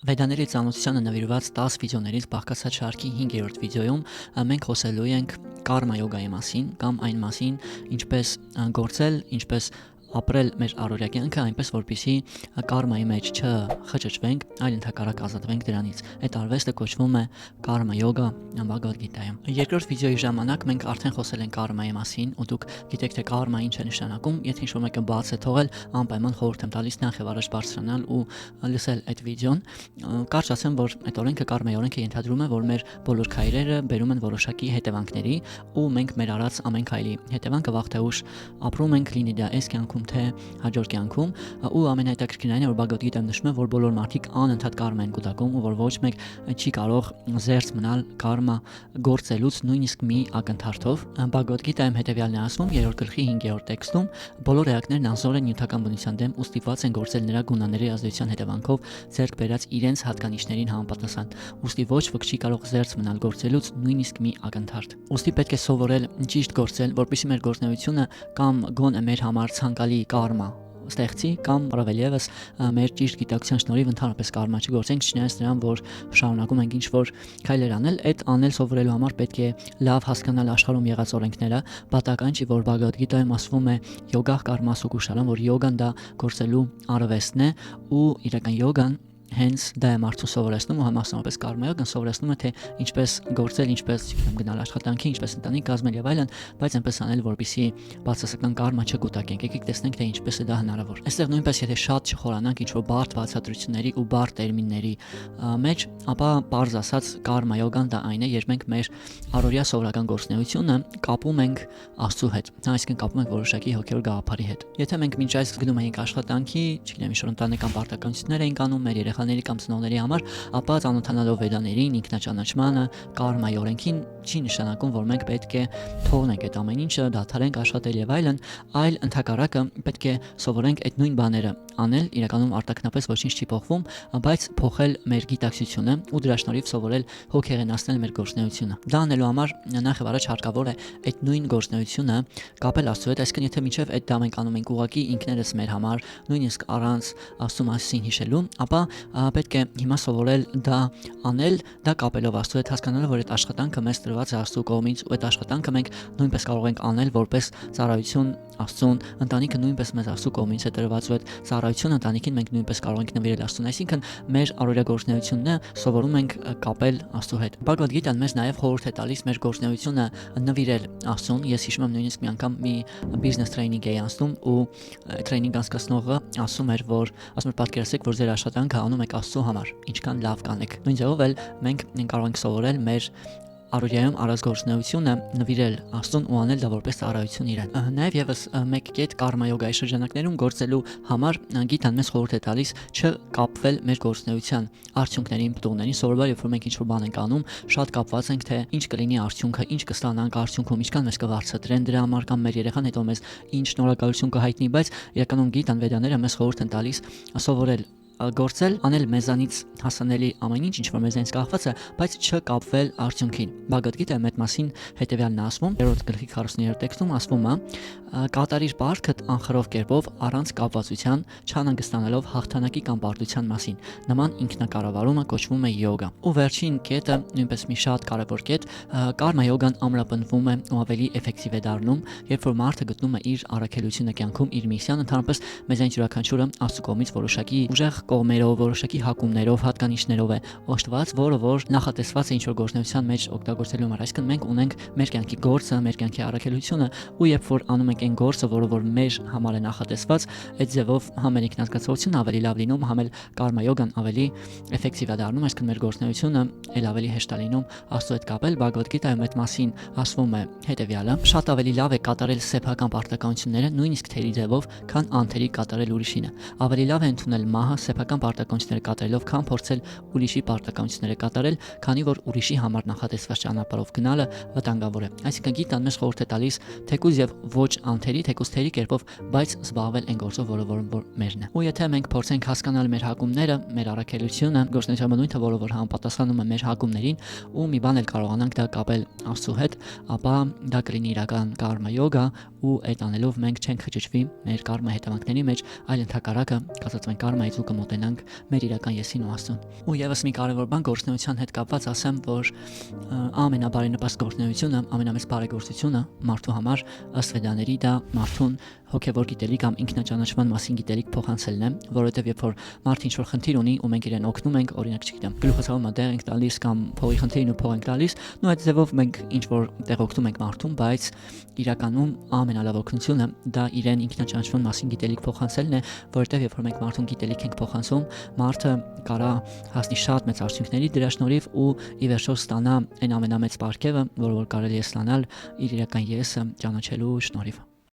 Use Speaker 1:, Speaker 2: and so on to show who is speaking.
Speaker 1: Վեդաների ծանոթությանը նվիրված 10 վիդեոներից բաղկացած շարքի 5-րդ վիդեոյում մենք խոսելու ենք կարմա յոգայի մասին կամ այն մասին, ինչպես գործել, ինչպես ապրել մեր առօրյա կյանքը այնպես, որպեսզի կարմայի մեջ չխճճվենք, այլ ընդհակառակ ազատվենք դրանից։ Այդ արվեստը կոչվում է կարմա յոգա Բհագավադ Գիտայում։ Երկրորդ վիդեոյի ժամանակ մենք արդեն խոսել ենք կարմայի մասին, ու դուք գիտեք, թե կարմա ինչ է նշանակում։ Եթե ինչ-որ մեկը բաց է թողել, անպայման խորհուրդ եմ տալիս նախ եւ առաջ բարձրանալ ու լսել այդ վիդեոն։ Կարճ ասեմ, որ այդ օրենքը կարմայի օրենքը ենթադրում է, որ մեր բոլոր քայլերը բերում են որոշակի հետևանքների, ու մենք մեր արած ամեն քայլի հետևանքը վաղ թե ուշ ապրում ենք, լինի դա այս կյանքում թե հաջորդ կյանքում, ու ամենահետաքրքիրն այն է, որ Բհագավադ Գիտայում նշվում է, որ բոլոր մարդիկ անընդհատ կարմա են կուտակում ու որ ոչ մեկ չի կարող զերծ մնալ կարմա գործելուց նույնիսկ մի ակնթարթով։ Բհագավադ Գիտայում հետևյալն է ասվում 3-րդ գլխի 5-րդ տեքստում. բոլոր էակներն անզոր են նյութական բնության դեմ ու ստիպված են գործել նրա գունանների ազդեցության հետևանքով ձեռք բերած իրենց հատկանիշներին համապատասխան։ Ուստի ոչ ոք չի կարող զերծ մնալ գործելուց նույնիսկ մի ակնթարթ։ Ուստի պետք է սովորել ճիշտ գործել, որպեսզի մեր գործունեությունը կամ գոնե մեր համար ցանկալի կարմա ստեղծի կամ առավել եւս մեր ճիշտ գիտակցության շնորհիվ ընդհանրապես կարմա չգործենք, չնայած նրան, որ շարունակում ենք ինչ-որ քայլեր անել, այդ անել սովորելու համար պետք է լավ հասկանալ աշխարհում եղած օրենքները, պատահական չի, որ Բհագավադ Գիտայում ասվում է յոգա կարմա սուկուշալան, որ յոգան դա գործելու արվեստն է, ու իրական յոգան հենց դա է մարդուն սովորեցնում ու համասնապես կարմա յոգան սովորեցնում է, թե ինչպես գործել, ինչպես գնալ աշխատանքի, ինչպես ընտանիք կազմել եւ այլն, բայց այնպես անել, որպեսզի բացասական կարմա չկուտակենք։ Եկեք տեսնենք, թե ինչպես է դա հնարավոր։ Այստեղ նույնպես եթե շատ չխորանանք ինչ-որ բարդ բացատրությունների ու բարդ տերմինների մեջ, ապա պարզ ասած կարմա յոգան դա այն է, երբ մենք մեր առօրյա սովորական գործունեությունը կապում ենք Աստծո հետ, այսինքն կապում ենք որոշակի հոգևոր գաղափարի հետ։ Եթե մենք մինչ այս գնում էինք աշխատանքի, չգիտեմ, ինչ-որ ընտանեկան պարտականություններ էինք անում մեր երեխաների կամ ծնողների համար, ապա ծանոթանալով վեդաներին, ինքնաճանաչմանը, կարմայի օրենքին, չի նշանակում, որ մենք պետք է թողնենք այդ ամեն ինչը, դադարենք աշխատել եւ այլն, այլ ընդհակառակը պետք է սովորենք այդ նույն բաները անել, իրականում արտաքնապես ոչինչ չի փոխվում, բայց փոխել մեր գիտակցությունը ու դրա շնորհիվ սովորել հոգեղենացնել մեր գործունեությունը։ Դա անելու համար նախ եւ առաջ հարկավոր է այդ նույն գործունեությունը կապել Աստծո հետ, այսինքն եթե մինչև այդ դա մենք անում ենք ուղղակի ինքներս մեր համար, նույնիսկ առանց Աստծո մասին հիշելու, ապա պետք է հիմա սովորել դա անել, դա կապելով Աստծո հետ, հասկանալով, որ այդ աշխատանքը մեզ տրված է Աստծո կողմից ու այդ աշխատանքը մենք նույնպես կարող ենք անել որպես ծառայություն Աստծուն, ընտանիքը նույնպես մեզ Աստծո կողմից է տրված ու այդ ծառայությունը ընտանիքին մենք նույնպես կարող ենք նվիրել Աստծուն, այսինքն մեր առօրյա գործունեությունը սովորում ենք կապել Աստծո հետ։ Բհագավադ Գիտան մեզ նաև խորհուրդ է տալիս մեր գործունեությունը նվիրել Աստծուն։ Ես հիշում եմ նույնիսկ մի անգամ մի բիզնես տրեյնինգ էի անցնում ու տրեյնինգ անցկացնողը ասում էր, պատկերացրեք, որ ձեր աշխատանքը անում եք Աստծո համար, ինչքան լավ կանեք։ Նույն ձևով էլ մենք կարող ենք սովորել մեր առօրյայում առած գործունեությունը նվիրել Աստծուն ու անել դա որպես ծառայություն իրեն։ Նաև եւս մեկ կետ կարմա յոգայի շրջանակներում գործելու համար Գիտան մեզ խորհուրդ է տալիս չկապվել մեր գործունեության արդյունքներին, պտուղներին, սովորաբար երբ որ մենք ինչ-որ բան ենք անում, շատ կապված ենք, թե ինչ կլինի արդյունքը, ինչ կստանանք արդյունքում, ինչքան մեզ կվարձատրեն դրա համար կամ մեր երեխան հետո մեզ ինչ շնորհակալություն կհայտնի, բայց իրականում Գիտան վեդաները մեզ խորհուրդ են տալիս սովորել գործել, անել մեզանից հասանելի ամեն ինչ, ինչ որ մեզանից կախված է, բայց չկապվել արդյունքին։ Բհագավադ Գիտայում այդ մասին հետևյալն է ասվում, 3-րդ գլխի 40-րդ տեքստում ասվում է. կատարիր բարքդ անխրով կերպով առանց կապվածության, չանհանգստանալով հաղթանակի կամ պարտության մասին։ Նման ինքնակառավարումը կոչվում է յոգա։ Ու վերջին կետը, նույնպես մի շատ կարևոր կետ, կարմա յոգան ամրապնդվում է ու ավելի էֆեկտիվ է դառնում, երբ որ մարդը գտնում է իր առաքելությունը կյանքում, իր միսիան, ընդհանրապես մեզանից յուրաքանչյուրը Աստծո կողմից որոշակի ուժեղ կողմերով, որոշակի հակումներով, հատկանիշներով է օժտված, որը որ նախատեսված է ինչ-որ գործունեության մեջ օգտագործելու համար։ Այսինքն մենք ունենք մեր կյանքի գործը, մեր կյանքի առաքելությունը, ու երբ որ անում ենք այն գործը, որը որ մեր համար է նախատեսված, այդ ձևով համ մեր ինքնազգացողությունը ավելի լավ լինում, համ էլ կարմա յոգան ավելի էֆեկտիվ է դառնում, այսինքն մեր գործունեությունը ել ավելի հեշտ է լինում Աստծո հետ կապել։ Բհագավադ Գիտայում այդ մասին ասվում է հետևյալը. շատ ավելի լավ է կատարել սեփական պարտականությունները նույնիսկ թերի ձևով, քան անթերի կատարել ուրիշինը։ Ավելի լավ է ընդունել մահը սեփական պարտականությունները կատարելով, քան փորձել ուրիշի պարտականությունները կատարել, քանի որ ուրիշի համար նախատեսված ճանապարհով գնալը վտանգավոր է։ Այսինքն Գիտան մեզ խորհուրդ է տալիս թեկուզ եւ ոչ անթերի, թեկուզ թերի կերպով, բայց զբաղվել այն գործով, որը մերն է։ Ու եթե մենք փորձենք հասկանալ մեր հակումները, մեր առաքելությունը, գործունեության բնույթը, որը որ համապատասխանում է մեր հակումներին, ու մի բան էլ կարողանանք դա կապել Աստծո հետ, ապա դա կլինի իրական կարմա յոգա, ու այդ անելով մենք չենք խճճվի մեր կարմա հետևանքների մեջ, այլ ընդհակառակը կասածվենք կարմայից ու կմոտ մոտենանք մեր իրական եսին ու Աստծուն։ Ու եւս մի կարևոր բան գործնեության հետ կապված ասեմ, որ ամենաբարենպաստ գործնեությունը, ամենամեծ բարեգործությունը մարդու համար ըստ վեդաների դա մարդուն հոգևոր գիտելիք կամ ինքնաճանաչման մասին գիտելիք փոխանցելն է, որովհետև երբ որ մարդը ինչ-որ խնդիր ունի ու մենք իրեն օգնում ենք, օրինակ չգիտեմ, գլուխացավը դեր ենք տալիս կամ փողի խնդիրին ու փող ենք տալիս, նույն այդ ձևով մենք ինչ-որ տեղ օգնում ենք մարդուն, բայց իրականում ամենալավ օգնությունը դա իրեն ինքնաճանաչման մասին գիտելիք փոխանցելն է, որովհետև երբ որ մենք մարդուն գիտելիք ենք փոխանցում, մարդը կարա հասնի շատ մեծ արդյունքների դրա շնորհիվ ու ի վերջո ստանա այն ամենամեծ պարգևը, որ կարելի է ստանալ իր իրական եսը ճանաչելու շնորհիվ։